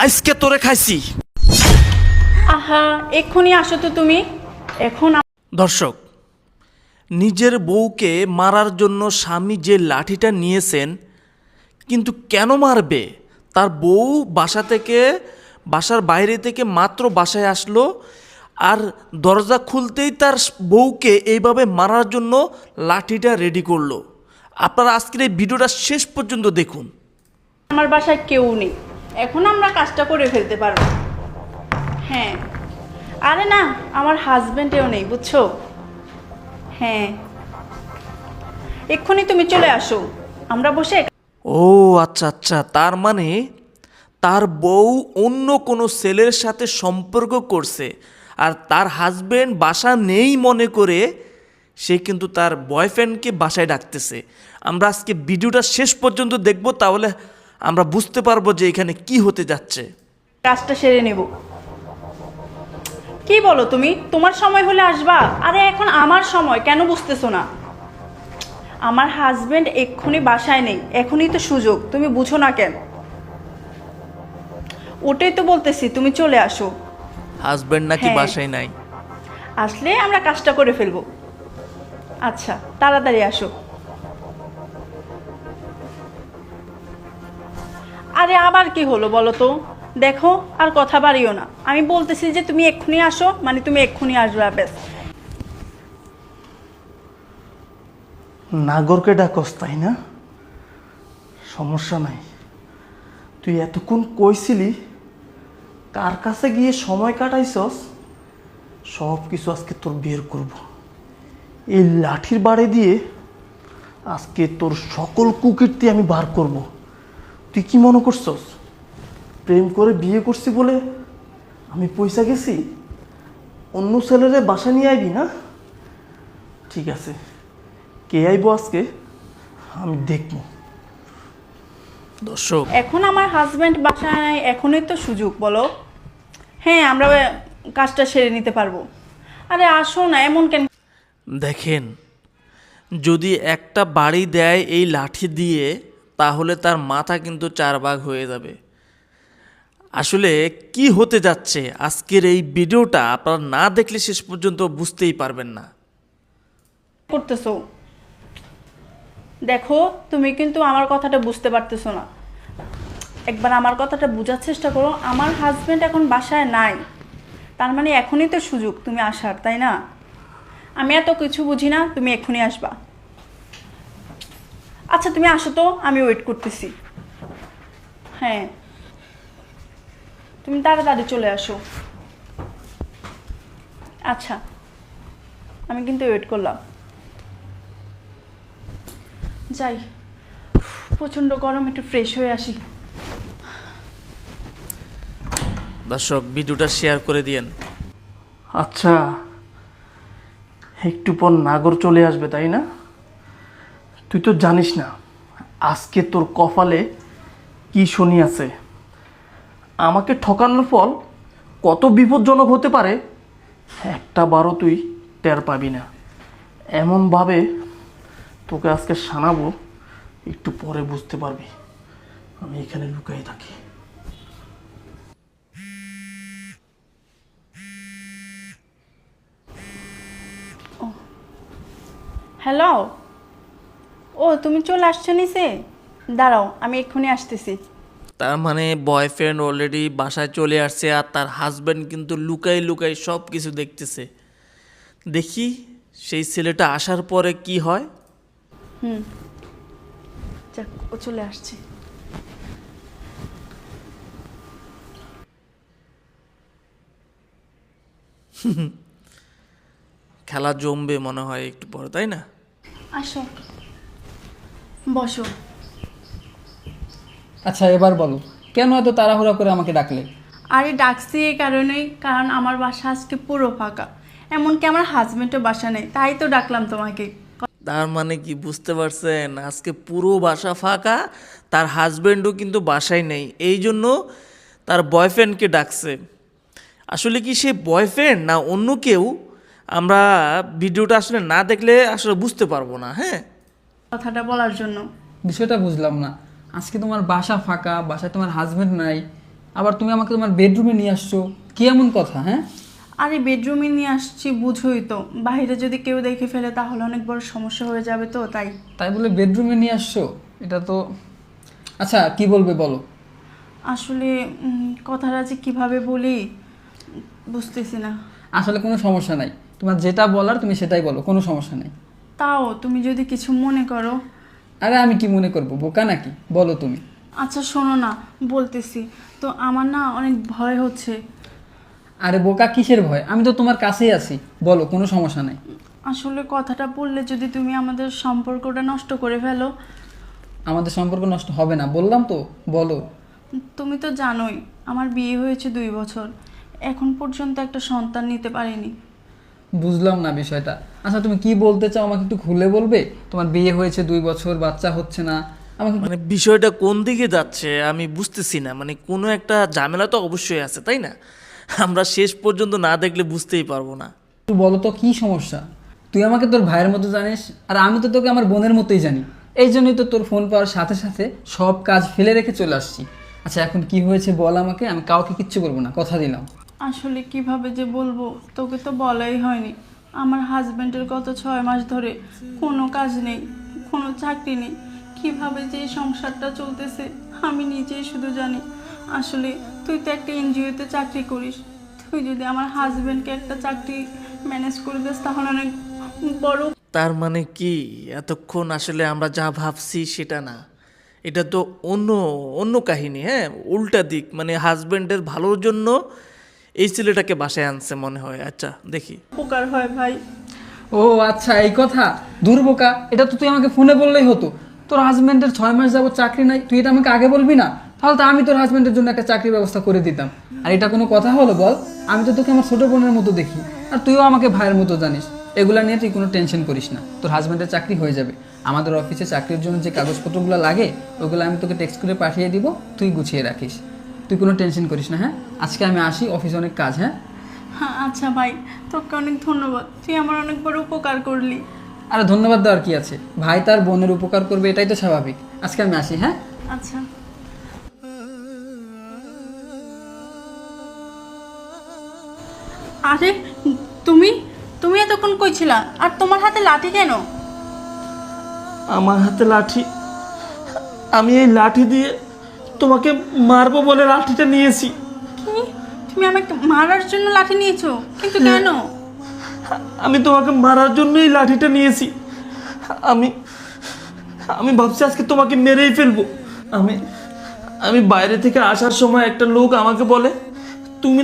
আজকে তোরে খাইছি। আহা এক্ষুনি আসো তো তুমি। এখন দর্শক, নিজের বউকে মারার জন্য স্বামী যে লাঠিটা নিয়েছেন, কিন্তু কেন মারবে? তার বউ বাসার বাইরে থেকে মাত্র বাসায় আসলো, আর দরজা খুলতেই তার বউকে এইভাবে মারার জন্য লাঠিটা রেডি করলো। আপনারা আজকের এই ভিডিওটা শেষ পর্যন্ত দেখুন। আমার বাসায় কেউ নেই, এখন আমরা কাজটা করে ফেলতে পারবো। হ্যাঁ, আরে না, আমার হাজবেন্ডেও নেই, বুঝছো? হ্যাঁ, এক্ষুনি তুমি চলে আসো, আমরা বসে। ও আচ্ছা আচ্ছা, তার মানে তার বউ অন্য কোনো ছেলের সাথে সম্পর্ক করছে, আর তার হাজবেন্ড বাসা নেই মনে করে সে কিন্তু তার বয়ফ্রেন্ডকে বাসায় ডাকতেছে। আমরা আজকে ভিডিওটা শেষ পর্যন্ত দেখব, তাহলে আমরা বুঝতে পারবো যে এখানে কি হতে যাচ্ছে। কাজটা সেরে নেব। কি বলো তুমি? তোমার সময় হলে আসবা। আরে এখন আমার সময়, কেন বুঝতেছো না? আমার হাজবেন্ড এক্ষুনি বাসায় নেই, এখনই তো সুযোগ, তুমি বুঝো না কেন? ওটাই তো বলতেছি, তুমি চলে আসো। হাজবেন্ড নাকি হ্যাঁ। বাসায় নাই? আসলে আমরা কাজটা করে ফেলবো। আচ্ছা, তাড়াতাড়ি আসো। আরে আবার কি হলো বলো তো? দেখো, আর কথা বাড়িও না। আমি বলতেছি যে তুমি এক্ষুনি আসো, মানে তুমি এক্ষুনি আসবে, ব্যাস। নাগরকে ডাকস, তাই না? সমস্যা নাই। তুই এতক্ষণ কইছিলি কার কাছে গিয়ে সময় কাটাইছস, সব কিছু আজকে তোর বের করব। এই লাঠির বাড়ি দিয়ে আজকে তোর সকল কুকীর্তি আমি বার করব। তুই কি মনে করছস প্রেম করে বিয়ে করছি বলে আমি পয়সা গেছি? অন্য ছেলেরে বাসা নিয়ে আইবি না? ঠিক আছে, কে আইব আজকে আমি দেখব। দর্শক, এখন আমার হাজবেন্ড বাসায় নাই, এখনই তো সুযোগ, বলো। হ্যাঁ, আমরা কাজটা সেরে নিতে পারবো। আরে আসো না, এমন কেন? দেখেন, যদি একটা বাড়ি দেয় এই লাঠি দিয়ে, তাহলে তার মাথা কিন্তু 4 ভাগ হয়ে যাবে। আসলে কি হতে যাচ্ছে আজকের এই ভিডিওটা আপনারা না দেখলে শেষ পর্যন্ত বুঝতেই পারবেন না। করতেছো দেখো, তুমি কিন্তু আমার কথাটা বুঝতে পারতেছো না। একবার আমার কথাটা বোঝার চেষ্টা করো। আমার হাজবেন্ড এখন বাসায় নাই, তার মানে এখনই তো সুযোগ তুমি আসার, তাই না? আমি এত কিছু বুঝি না, তুমি এক্ষুনি আসবা। আচ্ছা তুমি আসো তো, আমি ওয়েট করতেছি। হ্যাঁ, তুমি তাড়াতাড়ি চলে আসো। আচ্ছা, আমি কিন্তু ওয়েট করলাম। যাই, প্রচণ্ড গরম, একটু ফ্রেশ হয়ে আসি। দর্শক, ভিডিওটা শেয়ার করে দিয়েন। আচ্ছা, একটু পর নাগর চলে আসবে, তাই না? তুই তো জানিস না আজকে তোর কপালে কি শনি আছে। আমাকে ঠকানোর ফল কত বিপজ্জনক হতে পারে একটা বারও তুই টের পাবি না। এমনভাবে তোকে আজকে শানাবো, একটু পরে বুঝতে পারবি। আমি এখানে লুকাই থাকি। হ্যালো, ও তুমি চলে আসছো নিচে? দাঁড়াও, আমি এক্ষুনি আসতেছি। তার মানে বয়ফ্রেন্ড অলরেডি বাসায় চলে আসছে, আর তার হাজব্যান্ড কিন্তু লুকাই লুকাই সব কিছু দেখতেছে। দেখি সেই ছেলেটা আসার পরে কি হয়। যাক, ও চলে আসছে। খেলা জমবে মনে হয় একটু পরে, তাই না? আসো, বসো। আচ্ছা এবার বলো, কেন এত তাড়াহুড়া করে আমাকে ডাকলে? আরে ডাকছি এই কারণেই, কারণ আমার বাসা আজকে পুরো ফাঁকা, এমনকি আমার হাজবেন্ডও বাসা নেই, তাই তো ডাকলাম তোমাকে। তার মানে কি বুঝতে পারছেন? আজকে পুরো বাসা ফাঁকা, তার হাজব্যান্ডও কিন্তু বাসায় নেই, এই জন্য তার বয়ফ্রেন্ডকে ডাকছে। আসলে কি সে বয়ফ্রেন্ড না অন্য কেউ, আমরা ভিডিওটা আসলে না দেখলে আসলে বুঝতে পারবো না। হ্যাঁ, কথাটা বলার জন্য। বিষয়টা বুঝলাম না। আজকে তোমার বাসা ফাঁকা, বাসায় তোমার হাজবেন্ড নাই, আবার তুমি আমাকে তোমার বেডরুমে নিয়ে আসছো, কি এমন কথা? হ্যাঁ, আরে বেডরুমে নিয়ে আসছি বুঝোই তো, বাইরে যদি কেউ দেখে ফেলে তাহলে অনেক বড় সমস্যা হয়ে যাবে, তো তাই। তাই বলে বেডরুমে নিয়ে আসছো? এটা তো আচ্ছা, কি বলবে বলো। আসলে কথাটা যে কিভাবে বলি বুঝতেছি না। আসলে কোনো সমস্যা নাই, তোমার যেটা বলার তুমি সেটাই বলো, কোনো সমস্যা নেই। তাও তুমি যদি কিছু মনে করো। আরে আমি কি মনে করবো, বোকা নাকি? বলো তুমি। আচ্ছা শোনো না, বলতেছি তো, আমার না অনেক ভয় হচ্ছে। আরে বোকা কিসের ভয়, আমি তো তোমার কাছেই আছি, বলো, কোনো সমস্যা নেই। আসলে কথাটা বললে যদি তুমি আমাদের সম্পর্কটা নষ্ট করে ফেলো। আমাদের সম্পর্ক নষ্ট হবে না, বললাম তো, বলো। তুমি তো জানোই আমার বিয়ে হয়েছে 2 বছর, এখন পর্যন্ত একটা সন্তান নিতে পারিনি। বুঝলাম না বিষয়টা। আচ্ছা তুমি কি বলতে চাও আমাকে একটু খুলে বলবে? তোমার বিয়ে হয়েছে 2 বছর, বাচ্চা হচ্ছে না, আমাকে মানে বিষয়টা কোন দিকে যাচ্ছে আমি বুঝতেছি না, মানে কোনো একটা ঝামেলা তো অবশ্যই আছে, তাই না? আমরা শেষ পর্যন্ত না দেখলে বুঝতেই পারবো না। একটু বলো তো কি সমস্যা। তুই আমাকে তোর ভাইয়ের মতো জানিস, আর আমি তো তোকে আমার বোনের মতোই জানি। এই জন্যই তো তোর ফোন পাওয়ার সাথে সাথে সব কাজ ফেলে রেখে চলে আসছি। আচ্ছা এখন কি হয়েছে বল আমাকে, আমি কাউকে কিচ্ছু বলবো না, কথা দিলাম। আসলে কিভাবে যে বলবো, তোকে তো বলাই হয়নি। আমার হাজবেন্ডের গত 6 মাস ধরে কোনো কাজ নেই, কোনো চাকরি নেই। কিভাবে যে এই সংসারটা চলতেছে আমি নিজেই শুধু জানি। আসলে তুই তো একটা এনজিওতে চাকরি করিস, তুই যদি আমার হাজবেন্ডকে একটা চাকরি ম্যানেজ করে দিস তাহলে অনেক বড়। তার মানে কি এতক্ষণ আসলে আমরা যা ভাবছি সেটা না, এটা তো অন্য অন্য কাহিনী, হ্যাঁ, উল্টা দিক, মানে হাজবেন্ডের ভালোর জন্য এই ছেলেটাকে বাসায় আনছে মনে হয়। আচ্ছা দেখি। উপকার হয় ভাই। ও আচ্ছা এই কথা। দূর বোকা, এটা তো তুই আমাকে ফোনে বললেই হতো। তোর হাজবেন্ডের 6 মাস যাবত চাকরি নাই, তুই এটা আমাকে আগে বলবি না? তাহলে তো আমি তোর হাজবেন্ডের জন্য একটা চাকরির ব্যবস্থা করে দিতাম। আর এটা কোনো কথা হলো বল? আমি তো তোকে আমার ছোট বোনের মতো দেখি, আর তুইও আমাকে ভাইয়ের মতো জানিস। এগুলা নিয়ে তুই কোনো টেনশন করিস না, তোর হাজবেন্ডের চাকরি হয়ে যাবে। আমাদের অফিসে চাকরির জন্য যে কাগজপত্রগুলো লাগে ওগুলো আমি তোকে টেক্সট করে পাঠিয়ে দিব, তুই গুছিয়ে রাখিস। তুই কোনো টেনশন করিস না, হ্যাঁ? আজকে আমি আসি, অফিসে অনেক কাজ। হ্যাঁ হ্যাঁ আচ্ছা ভাই, তোকে অনেক ধন্যবাদ, তুই আমার অনেক বড় উপকার করলি। আরে ধন্যবাদ দেওয়ার কি আছে, ভাই তার বোনের উপকার করবে, এটাই তো স্বাভাবিক। আজকে আমি আসি, হ্যাঁ? আচ্ছা। আরে তুমি তুমি এতক্ষণ কই ছিলা? আর তোমার হাতে লাঠি কেন? আমার হাতে লাঠি, আমি এই লাঠি দিয়ে তোমাকে মারবো বলে লাঠিটা নিয়েছি। কি? তুমি আমাকে মারার জন্য লাঠি নিয়েছো? কিন্তু কেন? আমি তোমাকে মারার জন্যই লাঠিটা নিয়েছি। আমি আমি ভাবছি আজকে তোমাকে মেরেই ফেলবো। আমি আমি বাইরে থেকে আসার সময় একটা লোক আমাকে বলে তুমি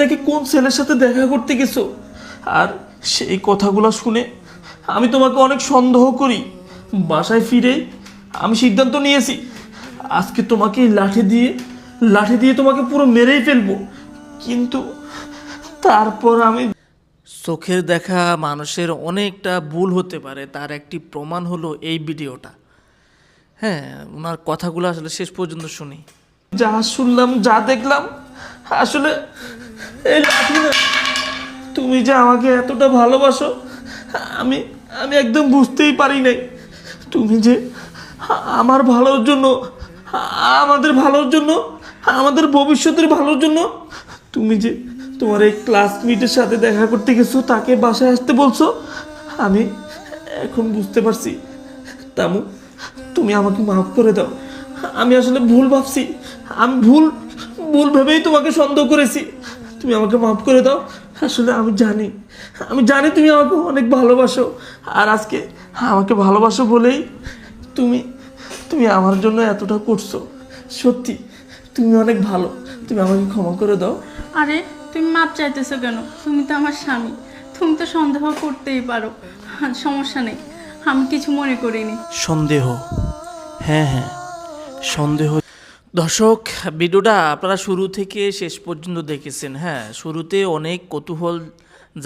নাকি কোন ছেলের সাথে দেখা করতে গেছো। আর সেই কথাগুলো শুনে আমি তোমাকে অনেক সন্দেহ করি। বাসায় ফিরে আমি সিদ্ধান্ত নিয়েছি আজকে তোমাকে এই লাঠি দিয়ে তোমাকে পুরো মেরেই ফেলবো। কিন্তু তারপর আমি চোখের দেখা মানুষের অনেকটা ভুল হতে পারে, তার একটি প্রমাণ হলো এই ভিডিওটা। হ্যাঁ, ওনার কথাগুলো আসলে শেষ পর্যন্ত শুনি। যা শুনলাম, যা দেখলাম, আসলে এই লাঠি না, তুমি যে আমাকে এতটা ভালোবাসো আমি আমি একদম বুঝতেই পারি নাই। তুমি যে আমার ভালোর জন্য, আমাদের ভালোর জন্য, আমাদের ভবিষ্যতের ভালোর জন্য তুমি যে তোমার এই ক্লাসমেটের সাথে দেখা করতে গেছো, তাকে বাসায় আসতে বলছো, আমি এখন বুঝতে পারছি। তামু, তুমি আমাকে মাফ করে দাও। আমি আসলে ভুল ভাবছি, আমি ভুল ভেবেই তোমাকে সন্দেহ করেছি। তুমি আমাকে মাফ করে দাও। আসলে আমি জানি তুমি আমাকে অনেক ভালোবাসো, আর আজকে আমাকে ভালোবাসো বলেই তুমি তুমি আমার জন্য এতটা করছো। সত্যি তুমি অনেক ভালো, তুমি আমাকে ক্ষমা করে দাও। আরে তুমি মাপ চাইতেছো কেন? তুমি তো আমার স্বামী, তুমি তো সন্দেহ করতেই পারো। সমস্যা নেই, আমি কিছু মনে করিনি। সন্দেহ, হ্যাঁ হ্যাঁ, সন্দেহ। দর্শক, ভিডিওটা আপনারা শুরু থেকে শেষ পর্যন্ত দেখেছেন। হ্যাঁ, শুরুতে অনেক কৌতূহল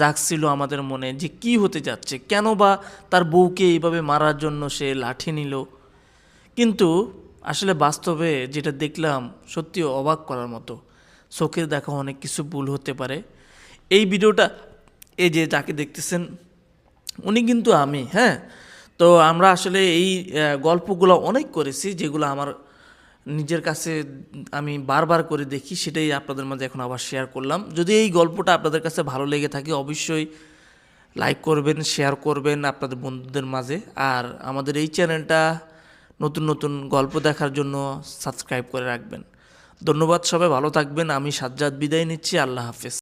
জাগছিল আমাদের মনে যে কি হতে যাচ্ছে, কেন বা তার বউকে এইভাবে মারার জন্য সে লাঠি নিল। কিন্তু আসলে বাস্তবে যেটা দেখলাম সত্যি অবাক করার মতো। চোখের দেখা অনেক কিছু ভুল হতে পারে। এই ভিডিওটা এই যে যাকে দেখতেছেন উনি কিন্তু আমি। হ্যাঁ, তো আমরা আসলে এই গল্পগুলো অনেক করেছি যেগুলো আমার নিজের কাছে আমি বারবার করে দেখি, সেটাই আপনাদের মাঝে এখন আবার শেয়ার করলাম। যদি এই গল্পটা আপনাদের কাছে ভালো লেগে থাকে অবশ্যই লাইক করবেন, শেয়ার করবেন আপনাদের বন্ধুদের মাঝে। আর আমাদের এই চ্যানেলটা নতুন নতুন গল্প দেখার জন্য সাবস্ক্রাইব করে রাখবেন। ধন্যবাদ, সবাই ভালো থাকবেন। আমি সাজ্জাদ বিদায় নিচ্ছি। আল্লাহ হাফেজ।